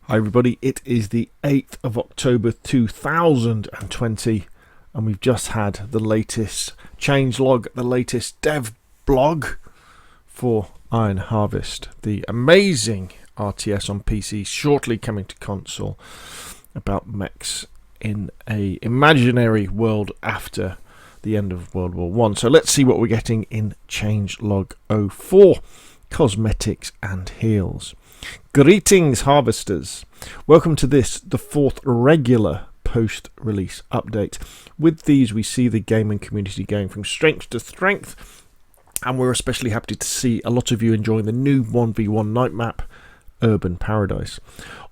Hi everybody, it is the 8th of October 2020 and we've just had the latest changelog, the latest dev blog for Iron Harvest, the amazing RTS on PC, shortly coming to console, about mechs in a imaginary world after the end of World War One. So let's see what we're getting in changelog 04, cosmetics and heals. Greetings harvesters, welcome to this, the fourth regular post-release update. With these we see the gaming community going from strength to strength, and we're especially happy to see a lot of you enjoying the new 1v1 night map, Urban Paradise.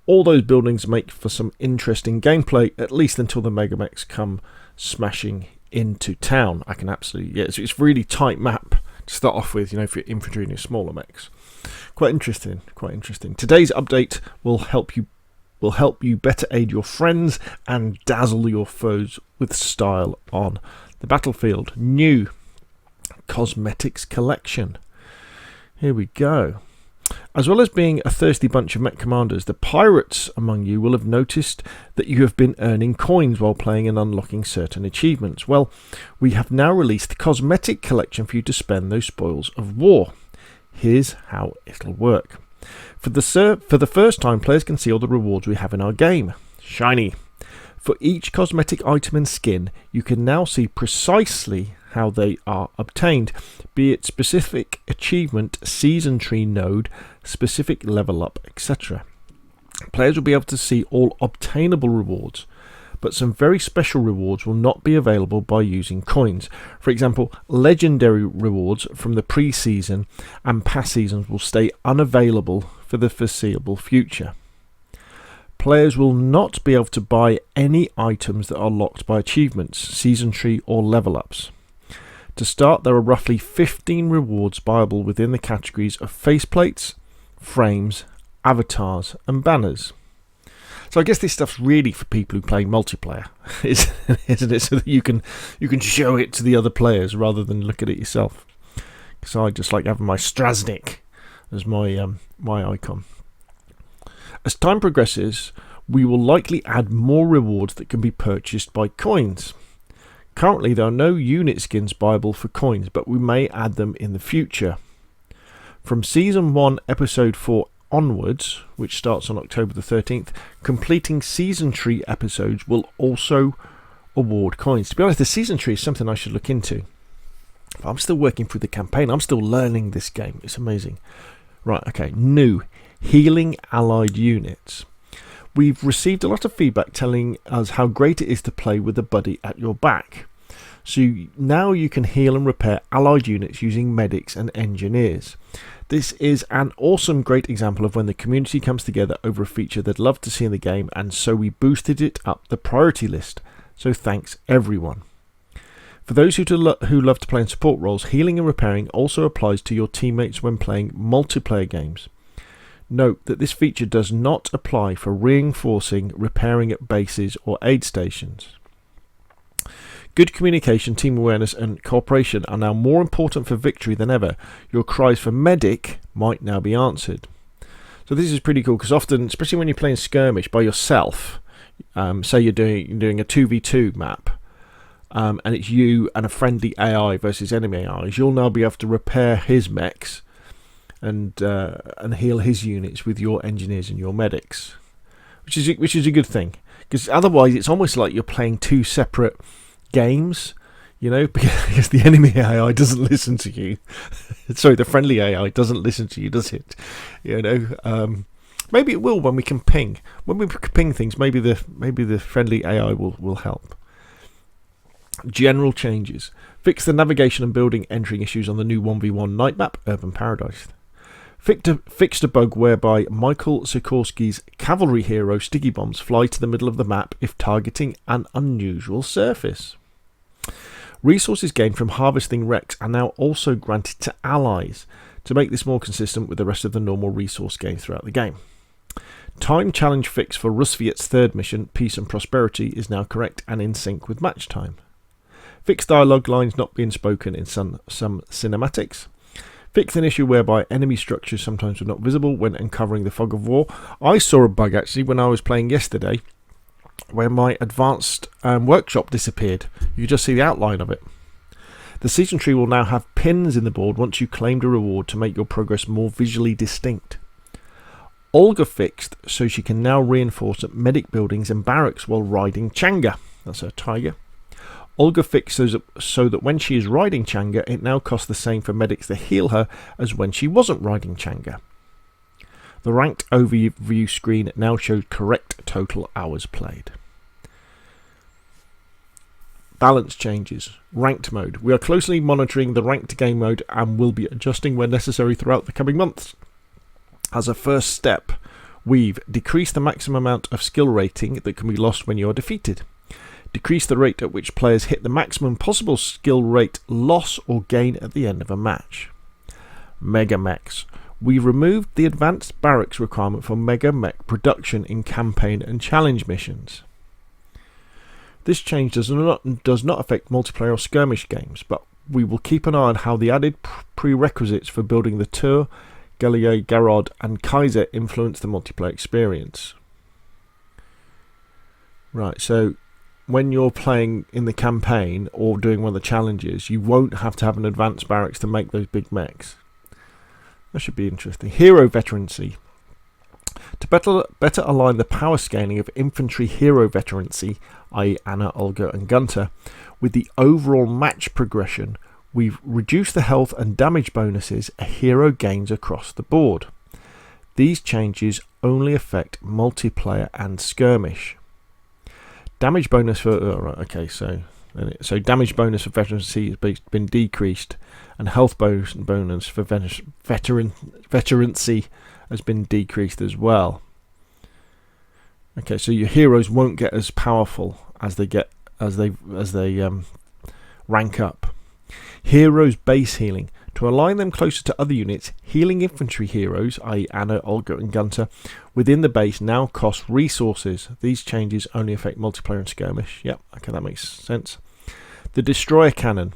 All those buildings make for some interesting gameplay, at least until the megamechs come smashing into town. I can absolutely, it's really tight map to start off with, you know, for your infantry and your smaller mechs. Quite interesting, quite interesting. Today's update will help you better aid your friends and dazzle your foes with style on the battlefield. New Cosmetics Collection. Here we go. As well as being a thirsty bunch of mech commanders, the pirates among you will have noticed that you have been earning coins while playing and unlocking certain achievements. Well, we have now released the Cosmetic Collection for you to spend those spoils of war. Here's how it'll work. For the first time, players can see all the rewards we have in our game. Shiny. For each cosmetic item and skin, you can now see precisely how they are obtained, be it specific achievement, season tree node, specific level up, etc. Players will be able to see all obtainable rewards, but some very special rewards will not be available by using coins. For example, legendary rewards from the pre-season and past seasons will stay unavailable for the foreseeable future. Players will not be able to buy any items that are locked by achievements, season tree or level ups. To start, there are roughly 15 rewards buyable within the categories of faceplates, frames, avatars and banners. So I guess this stuff's really for people who play multiplayer, isn't it? So that you can show it to the other players rather than look at it yourself. Because I just like having my Strasnik as my icon. As time progresses, we will likely add more rewards that can be purchased by coins. Currently, there are no unit skins buyable for coins, but we may add them in the future. From Season 1, Episode 4 onwards, which starts on October the 13th, completing season tree episodes will also award coins. To be honest, the season tree is something I should look into. I'm still working through the campaign. I'm still learning this game. It's amazing. Right, okay. New healing allied units. We've received a lot of feedback telling us how great it is to play with a buddy at your back. So now you can heal and repair allied units using medics and engineers. This is an awesome, great example of when the community comes together over a feature they'd love to see in the game, and so we boosted it up the priority list. So thanks everyone. For those who love to play in support roles, healing and repairing also applies to your teammates when playing multiplayer games. Note that this feature does not apply for reinforcing, repairing at bases or aid stations. Good communication, team awareness and cooperation are now more important for victory than ever. Your cries for medic might now be answered. So this is pretty cool because often, especially when you're playing skirmish by yourself, say you're doing a 2v2 map, and it's you and a friendly AI versus enemy AIs, you'll now be able to repair his mechs and heal his units with your engineers and your medics, which is a good thing, because otherwise it's almost like you're playing two separate games, you know, because the enemy AI doesn't listen to you. Sorry, the friendly AI doesn't listen to you, does it? You know, maybe it will when we can ping. When we can ping things, maybe the friendly AI will help. General changes. Fix the navigation and building entering issues on the new 1v1 night map, Urban Paradise. Fixed a bug whereby Michael Sikorsky's cavalry hero sticky bombs fly to the middle of the map if targeting an unusual surface. Resources gained from harvesting wrecks are now also granted to allies to make this more consistent with the rest of the normal resource gain throughout the game. Time challenge fix for Rusviet's third mission, Peace and Prosperity, is now correct and in sync with match time. Fixed dialogue lines not being spoken in some cinematics. Fix an issue whereby enemy structures sometimes were not visible when uncovering the fog of war. I saw a bug actually when I was playing yesterday where my advanced workshop disappeared. You could just see the outline of it. The season tree will now have pins in the board once you claimed a reward to make your progress more visually distinct. Olga fixed so she can now reinforce at medic buildings and barracks while riding Changa. That's her tiger. Olga fixed so that when she is riding Changa, it now costs the same for medics to heal her as when she wasn't riding Changa. The ranked overview screen now shows correct total hours played. Balance changes. Ranked mode. We are closely monitoring the ranked game mode and will be adjusting where necessary throughout the coming months. As a first step, we've decreased the maximum amount of skill rating that can be lost when you are defeated. Decrease the rate at which players hit the maximum possible skill rate loss or gain at the end of a match. Mega Mechs. We removed the advanced barracks requirement for Mega Mech production in campaign and challenge missions. This change does not affect multiplayer or skirmish games, but we will keep an eye on how the added prerequisites for building the Tour, Gallier, Garrod and Kaiser influence the multiplayer experience. Right, so when you're playing in the campaign or doing one of the challenges, you won't have to have an advanced barracks to make those big mechs. That should be interesting. Hero veterancy. To better align the power scaling of infantry hero veterancy, i.e. Anna, Olga and Gunter, with the overall match progression, we've reduced the health and damage bonuses a hero gains across the board. These changes only affect multiplayer and skirmish. Damage bonus for so damage bonus for veterancy has been decreased, and health bonus for veterancy has been decreased as well. Okay, so your heroes won't get as powerful as they rank up. Heroes base healing. To align them closer to other units, healing infantry heroes, i.e. Anna, Olga and Gunter, within the base now cost resources. These changes only affect multiplayer and skirmish. Yep, okay, that makes sense. The Destroyer Cannon.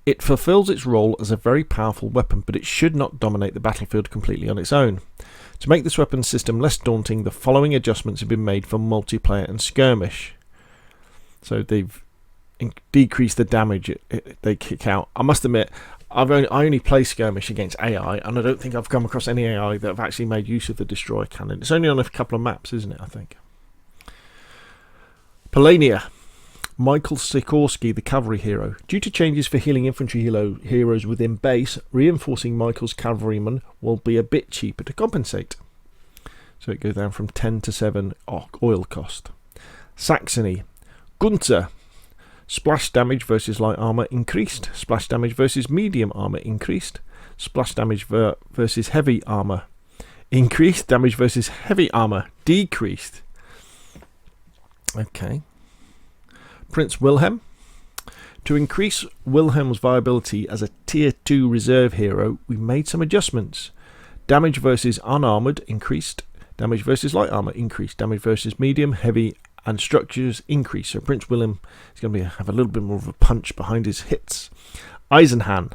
It fulfills its role as a very powerful weapon, but it should not dominate the battlefield completely on its own. To make this weapon system less daunting, the following adjustments have been made for multiplayer and skirmish. So they've decrease the damage they kick out. I must admit, I only play skirmish against AI, and I don't think I've come across any AI that have actually made use of the Destroyer Cannon. It's only on a couple of maps, isn't it, I think. Polania. Michael Sikorsky, the cavalry hero. Due to changes for healing infantry heroes within base, reinforcing Michael's cavalrymen will be a bit cheaper to compensate. So it goes down from 10 to 7 oil cost. Saxony. Gunther. Splash damage versus light armor increased. Splash damage versus medium armor increased. Splash damage versus heavy armor increased. Damage versus heavy armor decreased. Okay. Prince Wilhelm. To increase Wilhelm's viability as a tier 2 reserve hero, we made some adjustments. Damage versus unarmored increased. Damage versus light armor increased. Damage versus medium, heavy and structures increase. So Prince Wilhelm is going to have a little bit more of a punch behind his hits. Eisenhahn.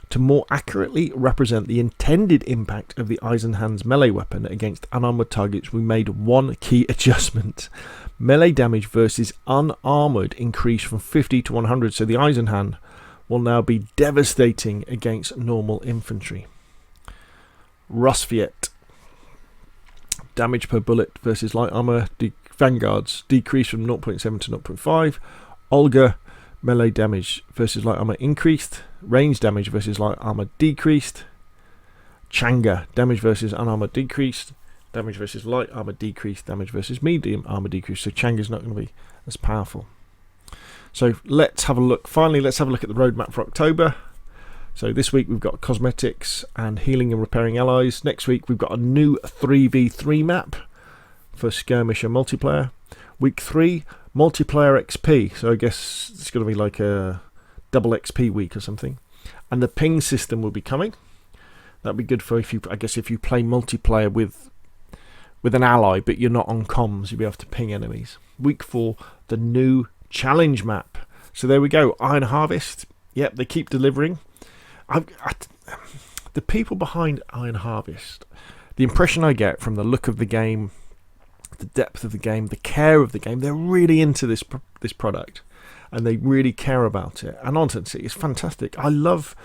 To more accurately represent the intended impact of the Eisenhahn's melee weapon against unarmored targets, we made one key adjustment. Melee damage versus unarmored increased from 50 to 100, so the Eisenhahn will now be devastating against normal infantry. Rusviet. Damage per bullet versus light armor vanguards decreased from 0.7 to 0.5. Olga. Melee damage versus light armor increased. Range damage versus light armor decreased. Changa. Damage versus unarmored decreased. Damage versus light armor decreased. Damage versus medium armor decreased. So Changa's not going to be as powerful. So let's have a look. Finally, let's have a look at the roadmap for October. So this week we've got cosmetics and healing and repairing allies. Next week we've got a new 3v3 map for skirmish and multiplayer. Week 3, multiplayer XP. So I guess it's going to be like a double XP week or something. And the ping system will be coming. That'd be good for if you play multiplayer with an ally, but you're not on comms, you'll be able to ping enemies. Week 4, the new challenge map. So there we go. Iron Harvest. Yep, they keep delivering. the people behind Iron Harvest, the impression I get from the look of the game, the depth of the game, the care of the game, they're really into this product, and they really care about it. And honestly, it's fantastic. I love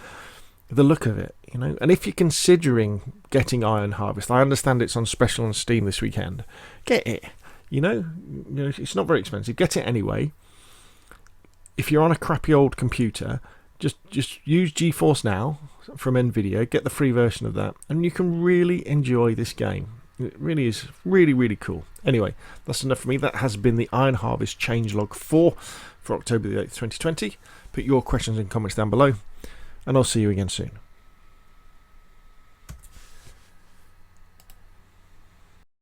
the look of it, you know. And if you're considering getting Iron Harvest, I understand it's on special on Steam this weekend. Get it. You know, it's not very expensive. Get it anyway. If you're on a crappy old computer, just use GeForce Now from Nvidia. Get the free version of that, and you can really enjoy this game. It really is really cool. Anyway, that's enough for me. That has been the Iron Harvest changelog 4 for October the 8th, 2020. Put your questions and comments down below, and I'll see you again soon.